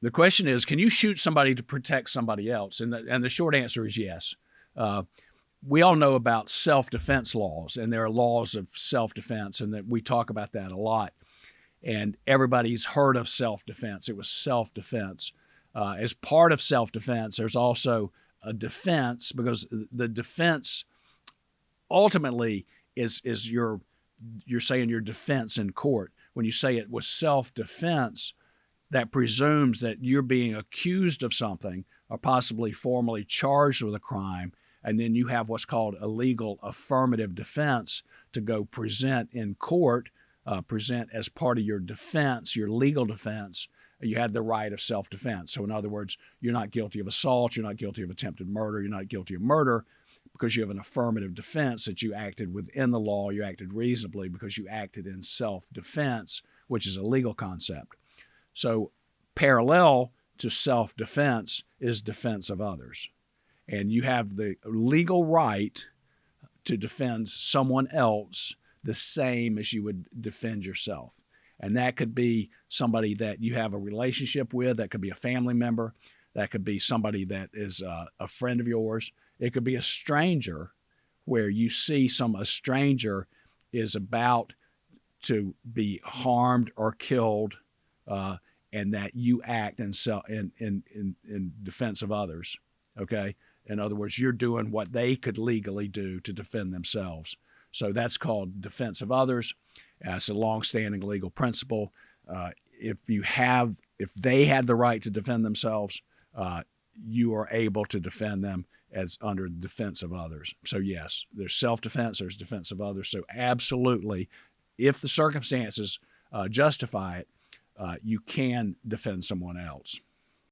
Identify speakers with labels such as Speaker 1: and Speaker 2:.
Speaker 1: The question is, can you shoot somebody to protect somebody else? And the short answer is yes. We all know about self-defense laws, and there are laws of self-defense, and that we talk about that a lot. And everybody's heard of self-defense. It was self-defense. As part of self-defense, there's also a defense, because the defense ultimately is you're saying your defense in court. When you say it was self-defense, that presumes that you're being accused of something or possibly formally charged with a crime, and then you have what's called a legal affirmative defense to go present in court, present as part of your defense, your legal defense. You had the right of self-defense. So in other words, you're not guilty of assault, you're not guilty of attempted murder, you're not guilty of murder, because you have an affirmative defense that you acted within the law, you acted reasonably because you acted in self-defense, which is a legal concept. So parallel to self-defense is defense of others. And you have the legal right to defend someone else the same as you would defend yourself. And that could be somebody that you have a relationship with, that could be a family member, that could be somebody that is a friend of yours. It could be a stranger, where you see a stranger is about to be harmed or killed, and that you act in defense of others. Okay? In other words, you're doing what they could legally do to defend themselves. So that's called defense of others. It's a longstanding legal principle. If they had the right to defend themselves, you are able to defend them as under defense of others. So yes, there's self-defense, there's defense of others. So absolutely, if the circumstances justify it, you can defend someone else.